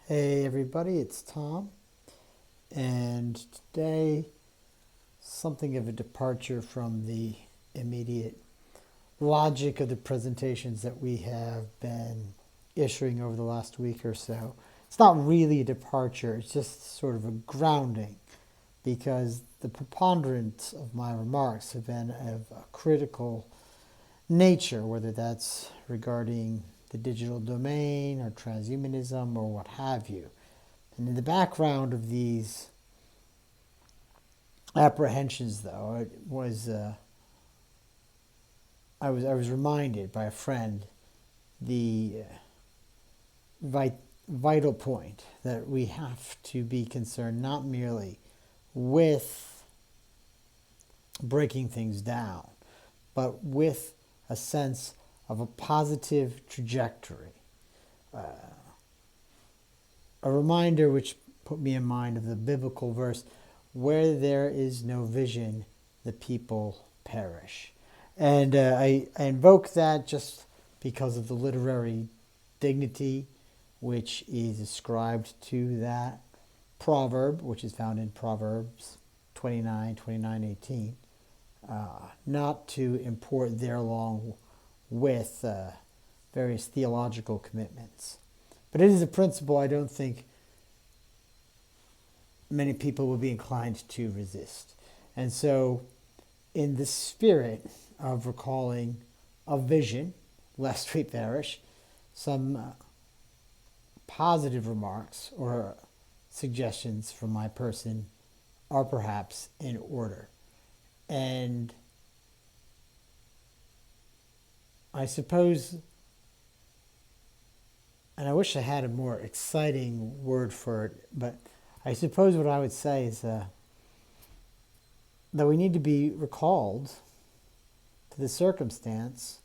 Hey everybody, it's Tom, and today something of a departure from the immediate logic of the presentations that we have been issuing over the last week or so. It's not really a departure, it's just sort of a grounding because the preponderance of my remarks have been of a critical nature, whether that's regarding the digital domain or transhumanism or what have you. And in the background of these apprehensions, though, it was I was reminded by a friend the vital point that we have to be concerned not merely with breaking things down, but with a sense of a positive trajectory. A reminder which put me in mind of the biblical verse, where there is no vision, the people perish. And I invoke that just because of the literary dignity which is ascribed to that proverb, which is found in Proverbs 29:18. Not to import there along with various theological commitments. But it is a principle I don't think many people will be inclined to resist. And so, in the spirit of recalling a vision, lest we perish, some positive remarks or suggestions from my person are perhaps in order. And I suppose, and I wish I had a more exciting word for it, but I suppose what I would say is that we need to be recalled to the circumstance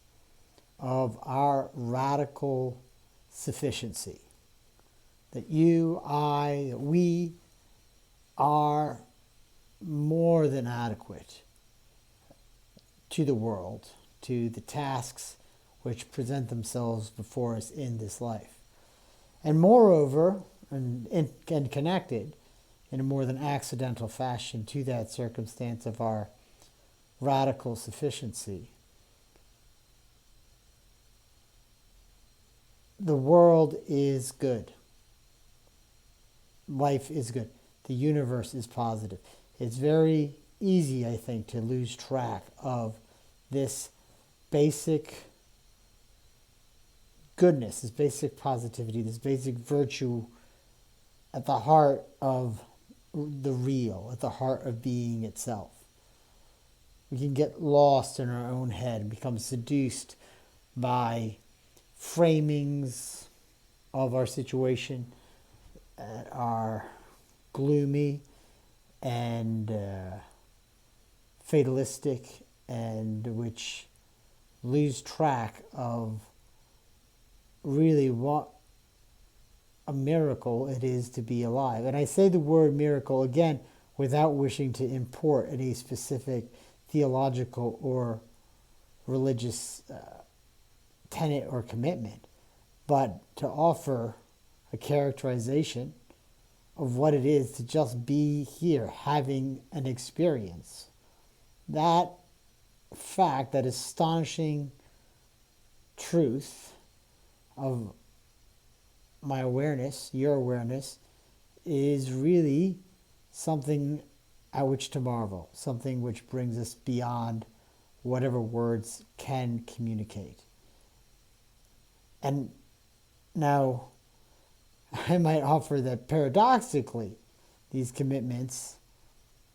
of our radical sufficiency. That you, I, that we are more than adequate to the world, to the tasks which present themselves before us in this life. And moreover, and connected in a more than accidental fashion to that circumstance of our radical sufficiency, the world is good. Life is good. The universe is positive. It's very easy, I think, to lose track of this basic goodness, this basic positivity, this basic virtue at the heart of the real, at the heart of being itself. We can get lost in our own head and become seduced by framings of our situation that are gloomy and fatalistic, and which lose track of really what a miracle it is to be alive. And I say the word miracle again without wishing to import any specific theological or religious tenet or commitment, but to offer a characterization of what it is to just be here, having an experience. That fact, that astonishing truth of my awareness, your awareness, is really something at which to marvel, something which brings us beyond whatever words can communicate. And now, I might offer that paradoxically, these commitments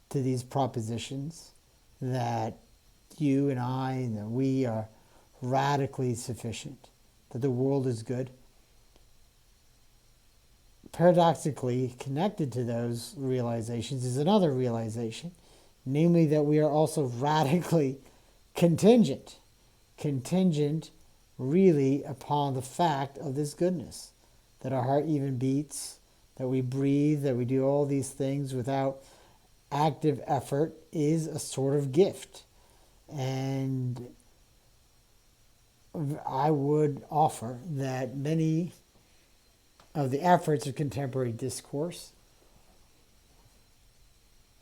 to these propositions that you and I and that we are radically sufficient, that the world is good, paradoxically connected to those realizations is another realization, namely that we are also radically contingent really upon the fact of this goodness, that our heart even beats, that we breathe, that we do all these things without active effort is a sort of gift. And I would offer that many of the efforts of contemporary discourse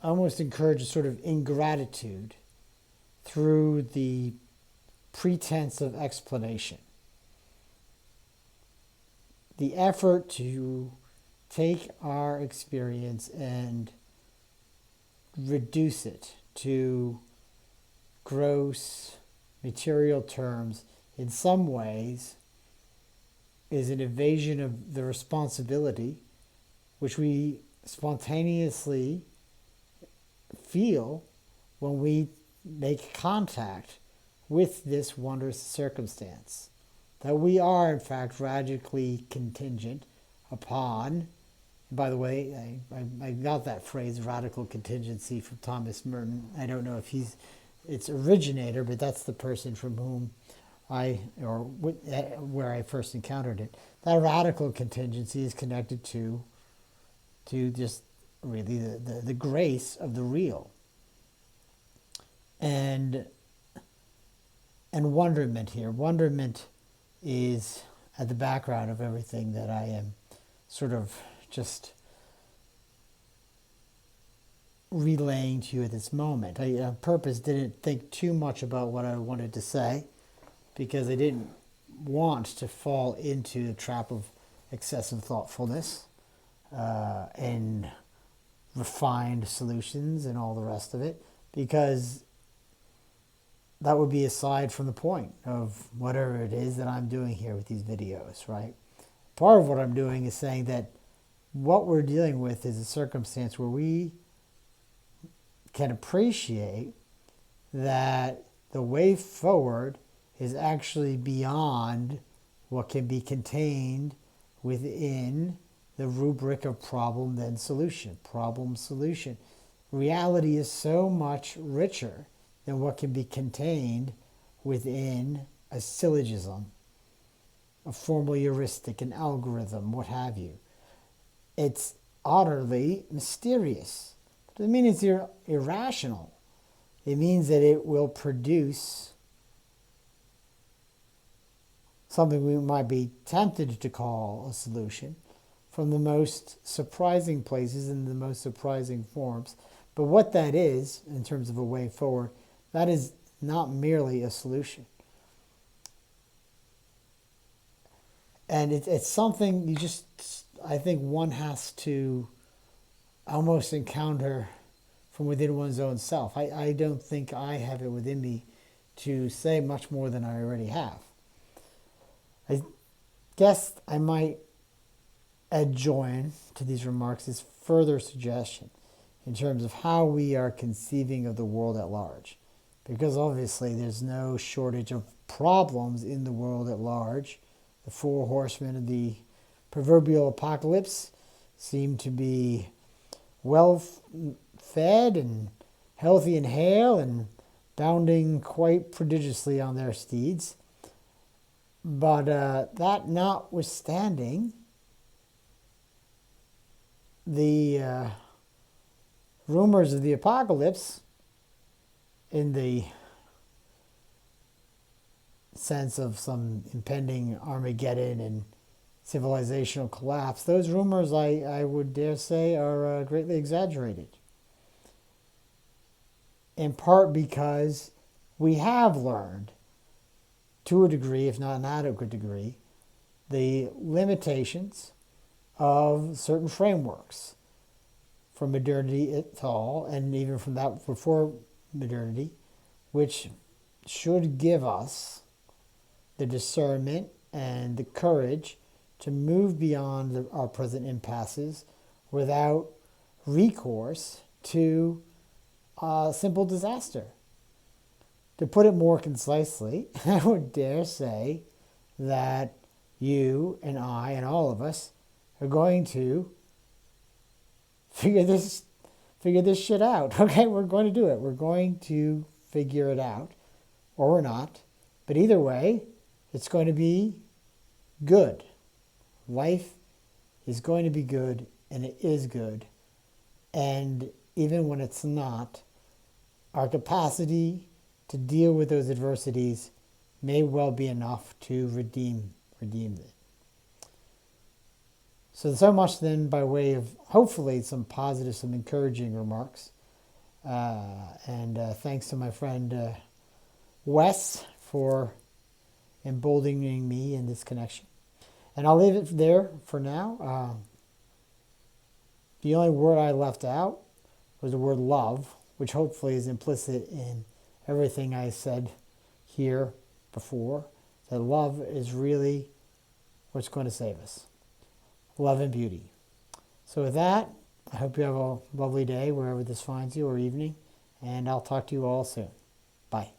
almost encourage a sort of ingratitude through the pretense of explanation. The effort to take our experience and reduce it to gross material terms in some ways is an evasion of the responsibility which we spontaneously feel when we make contact with this wondrous circumstance. That we are, in fact, radically contingent upon, and by the way, I got that phrase, radical contingency, from Thomas Merton. I don't know if he's its originator, but that's the person from whom where I first encountered it. That radical contingency is connected to just really the grace of the real. And wonderment here. Wonderment is at the background of everything that I am sort of just relaying to you at this moment. I on purpose didn't think too much about what I wanted to say because I didn't want to fall into the trap of excessive thoughtfulness and refined solutions and all the rest of it, because that would be aside from the point of whatever it is that I'm doing here with these videos, right? Part of what I'm doing is saying that what we're dealing with is a circumstance where we can appreciate that the way forward is actually beyond what can be contained within the rubric of problem then solution, problem solution. Reality is so much richer than what can be contained within a syllogism, a formal heuristic, an algorithm, what have you. It's utterly mysterious. It doesn't mean it's irrational. It means that it will produce something we might be tempted to call a solution from the most surprising places in the most surprising forms. But what that is, in terms of a way forward, that is not merely a solution. And it's something you just, I think one has to almost encounter from within one's own self. I don't think I have it within me to say much more than I already have. I guess I might adjoin to these remarks is further suggestion in terms of how we are conceiving of the world at large. Because obviously there's no shortage of problems in the world at large. The four horsemen of the proverbial apocalypse seem to be well fed and healthy and hale and bounding quite prodigiously on their steeds. But that notwithstanding, the rumors of the apocalypse, in the sense of some impending Armageddon and civilizational collapse, those rumors, I would dare say, are greatly exaggerated. In part because we have learned, to a degree, if not an adequate degree, the limitations of certain frameworks from modernity at all, and even from that before modernity, which should give us the discernment and the courage to move beyond our present impasses without recourse to simple disaster. To put it more concisely, I would dare say that you and I and all of us are going to figure this shit out. Okay, we're going to do it. We're going to figure it out, or we're not. But either way, it's going to be good. Life is going to be good, and it is good. And even when it's not, our capacity to deal with those adversities may well be enough to redeem it. So much then by way of hopefully some positive, some encouraging remarks. And thanks to my friend Wes for emboldening me in this connection. And I'll leave it there for now. The only word I left out was the word love, which hopefully is implicit in everything I said here before. That love is really what's going to save us. Love and beauty. So with that, I hope you have a lovely day wherever this finds you or evening, and I'll talk to you all soon. Bye.